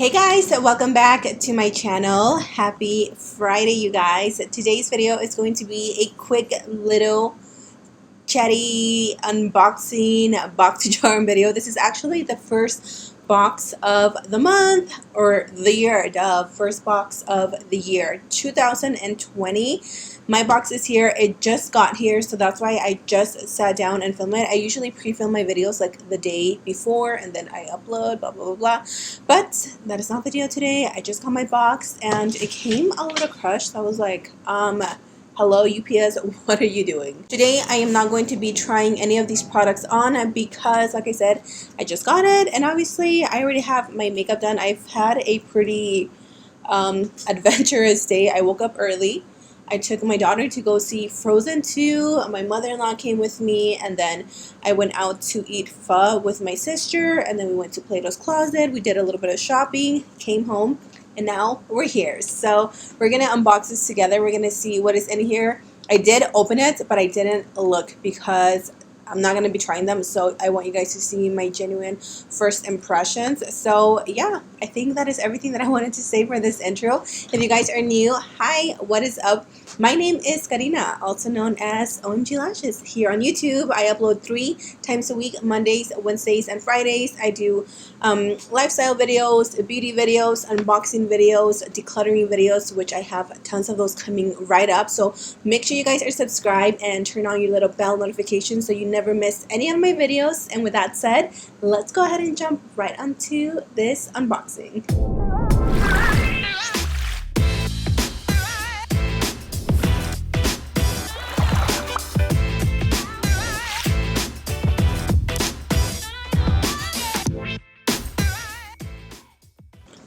Hey guys, welcome back to my channel. Happy Friday, you guys. Today's video is going to be a quick little chatty unboxing BOXYCHARM video. This is actually the first box of the month or the year, the first box of the year 2020. My box is here. It just got here, so that's why I just sat down and filmed it. I usually pre-film my videos like the day before and then I upload, blah blah blah blah, but that is not the deal today. I just got my box and it came a little crushed. I was like, hello UPS, what are you doing? Today I am not going to be trying any of these products on because, like I said, I just got it and obviously I already have my makeup done. I've had a pretty adventurous day. I woke up early. I took my daughter to go see Frozen 2. My mother-in-law came with me, and then I went out to eat pho with my sister, and then we went to Plato's Closet. We did a little bit of shopping, came home, and now we're here. So we're going to unbox this together. We're going to see what is in here. I did open it, but I didn't look because I'm not going to be trying them, so I want you guys to see my genuine first impressions. So yeah, I think that is everything that I wanted to say for this intro. If you guys are new, hi, what is up? My name is Karina, also known as Ohmglashes. Here on YouTube, I upload 3 times a week, Mondays, Wednesdays, and Fridays. I do lifestyle videos, beauty videos, unboxing videos, decluttering videos, which I have tons of those coming right up. So make sure you guys are subscribed and turn on your little bell notification so you never miss any of my videos. And with that said, let's go ahead and jump right onto this unboxing.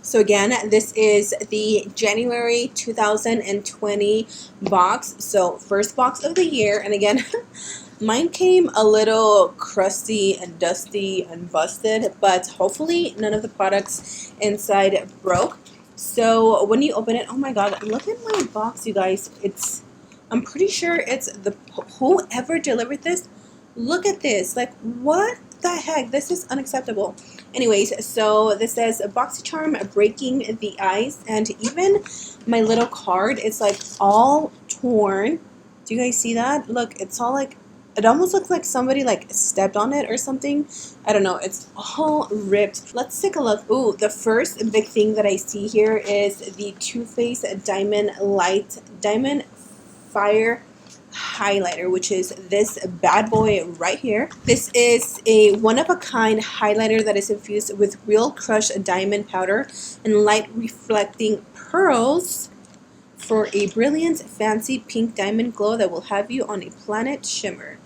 So again, this is the January 2020 box. So first box of the year. And again, mine came a little crusty and dusty and busted, but hopefully none of the products inside broke. So when you open it, oh my god, look at my box, you guys. I'm pretty sure it's whoever delivered this. Look at this. Like, what the heck? This is unacceptable. Anyways, so this says BOXYCHARM breaking the ice, and even my little card is like all torn. Do you guys see that? Look, it's all like, it almost looks like somebody like stepped on it or something. I don't know. It's all ripped. Let's take a look. Ooh, the first big thing that I see here is the Too Faced Diamond Fire highlighter, which is this bad boy right here. This is a one-of-a-kind highlighter that is infused with real crushed diamond powder and light reflecting pearls for a brilliant fancy pink diamond glow that will have you on a planet shimmer.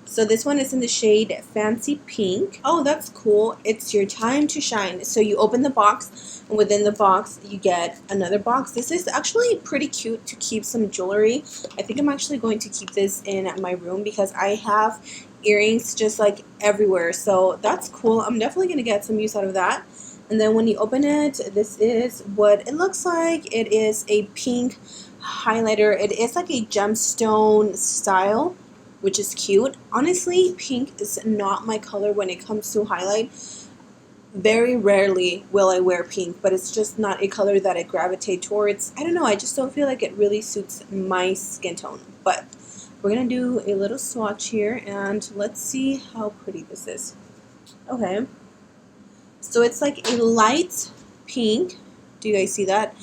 So this one is in the shade Fancy Pink. Oh, that's cool. It's your time to shine. So you open the box, and within the box you get another box. This is actually pretty cute to keep some jewelry. I think I'm actually going to keep this in my room because I have earrings just like everywhere. So that's cool. I'm definitely going to get some use out of that. And then when you open it, this is what it looks like. It is a pink highlighter. It is like a gemstone style, which is cute. Honestly, pink is not my color when it comes to highlight. Very rarely will I wear pink, but it's just not a color that I gravitate towards. I don't know, I just don't feel like it really suits my skin tone. But we're gonna do a little swatch here and let's see how pretty this is. Okay, so it's like a light pink. Do you guys see that?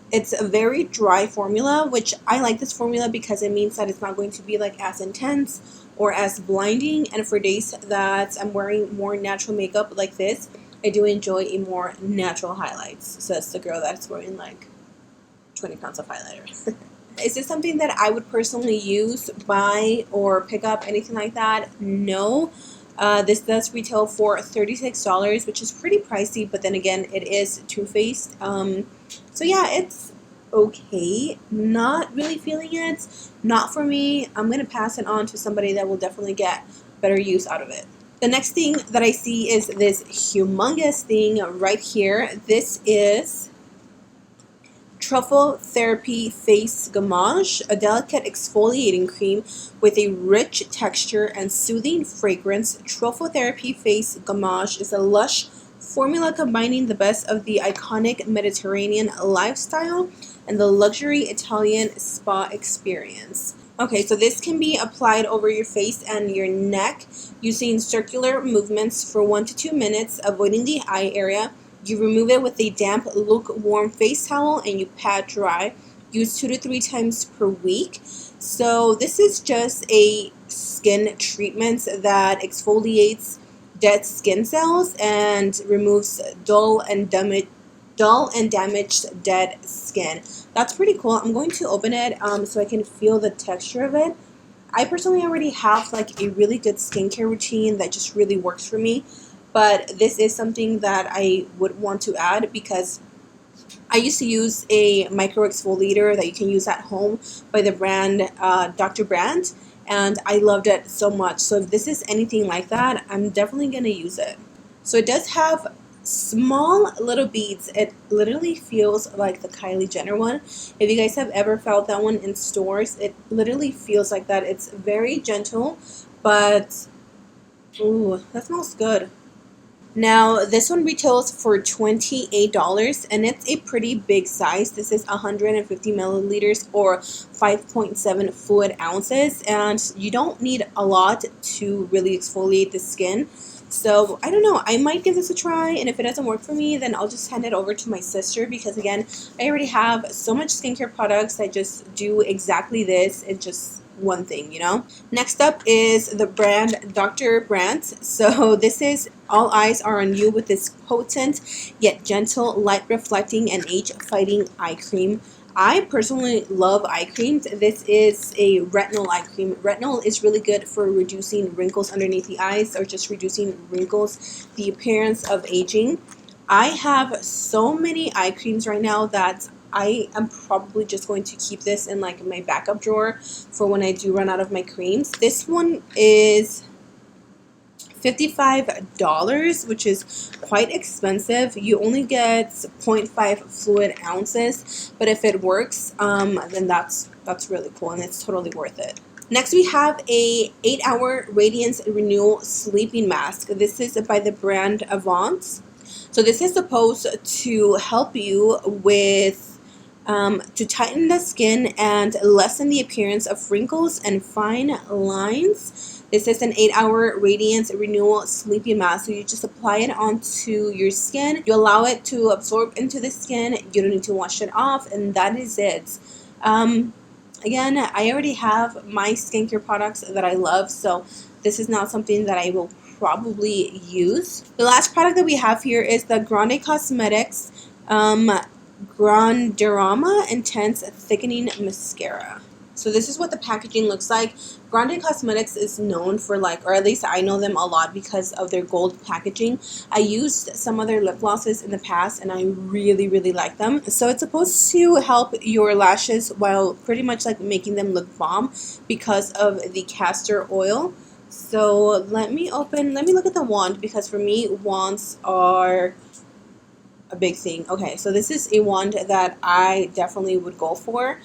It's a very dry formula, which I like this formula because it means that it's not going to be like as intense or as blinding. And for days that I'm wearing more natural makeup like this, I do enjoy a more natural highlights. So that's the girl that's wearing like 20 pounds of highlighter. Is this something that I would personally use, buy, or pick up, anything like that? No. This does retail for $36, which is pretty pricey, but then again, it is Too Faced. So yeah, it's okay. Not really feeling it. Not for me. I'm going to pass it on to somebody that will definitely get better use out of it. The next thing that I see is this humongous thing right here. This is Truffle Therapy Face Gommage, a delicate exfoliating cream with a rich texture and soothing fragrance. Truffle Therapy Face Gommage is a lush Formula combining the best of the iconic Mediterranean lifestyle and the luxury Italian spa experience. Okay, so this can be applied over your face and your neck using circular movements for 1 to 2 minutes, avoiding the eye area. You remove it with a damp, lukewarm face towel and you pat dry. Use 2 to 3 times per week. So this is just a skin treatment that exfoliates dead skin cells and removes dull and damaged dead skin. That's pretty cool. I'm going to open it so I can feel the texture of it. I personally already have like a really good skincare routine that just really works for me, but this is something that I would want to add because I used to use a micro exfoliator that you can use at home by the brand Dr. Brandt, and I loved it so much. So if this is anything like that, I'm definitely going to use it. So it does have small little beads. It literally feels like the Kylie Jenner one. If you guys have ever felt that one in stores, it literally feels like that. It's very gentle, but ooh, that smells good. Now, this one retails for $28, and it's a pretty big size. This is 150 milliliters or 5.7 fluid ounces, and you don't need a lot to really exfoliate the skin. So, I don't know. I might give this a try, and if it doesn't work for me, then I'll just hand it over to my sister because, again, I already have so much skincare products that just do exactly this. It's just one thing, you know. Next up is the brand Dr. Brandt. So this is All Eyes Are on You with this potent yet gentle, light reflecting and age fighting eye cream. I personally love eye creams. This is a retinol eye cream. Retinol is really good for reducing wrinkles underneath the eyes or just reducing wrinkles, the appearance of aging. I have so many eye creams right now that I am probably just going to keep this in like my backup drawer for when I do run out of my creams. This one is $55, which is quite expensive. You only get 0.5 fluid ounces, but if it works, then that's really cool and it's totally worth it. Next, we have a 8-hour Radiance Renewal Sleeping Mask. This is by the brand Avant. So this is supposed to help you with to tighten the skin and lessen the appearance of wrinkles and fine lines. This is an 8-hour Radiance Renewal Sleeping Mask. So you just apply it onto your skin. You allow it to absorb into the skin. You don't need to wash it off, and that is it. Again, I already have my skincare products that I love, so this is not something that I will probably use. The last product that we have here is the Grande Cosmetics Grandedrama Intense Thickening Mascara. So this is what the packaging looks like. Grande Cosmetics is known for or at least I know them a lot because of their gold packaging. I used some of their lip glosses in the past and I really, really like them. So it's supposed to help your lashes while pretty much like making them look bomb because of the castor oil. So let me look at the wand because for me, wands are a big thing. Okay, so this is a wand that I definitely would go for.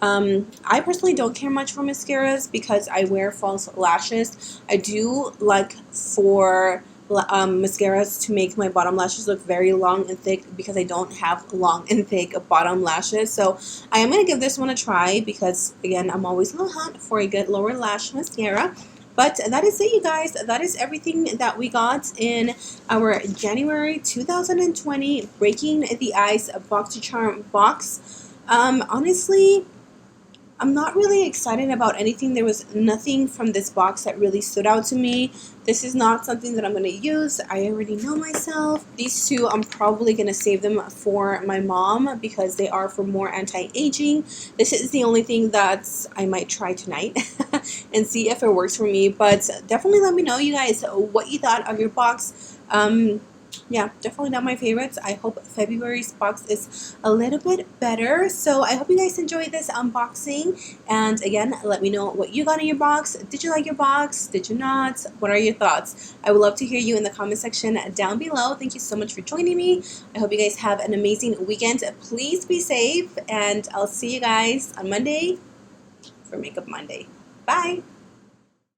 I personally don't care much for mascaras because I wear false lashes. I do like for mascaras to make my bottom lashes look very long and thick because I don't have long and thick bottom lashes. So I am going to give this one a try because, again, I'm always on the hunt for a good lower lash mascara. But that is it, you guys. That is everything that we got in our January 2020 Breaking the Ice BOXYCHARM box. Honestly, I'm not really excited about anything. There was nothing from this box that really stood out to me. This is not something that I'm going to use. I already know myself. These two, I'm probably going to save them for my mom because they are for more anti-aging. This is the only thing that I might try tonight and see if it works for me. But definitely let me know, you guys, what you thought of your box. Yeah, definitely not my favorites. I hope February's box is a little bit better. So I hope you guys enjoyed this unboxing. And again, let me know what you got in your box. Did you like your box? Did you not? What are your thoughts? I would love to hear you in the comment section down below. Thank you so much for joining me. I hope you guys have an amazing weekend. Please be safe, and I'll see you guys on Monday for Makeup Monday. Bye!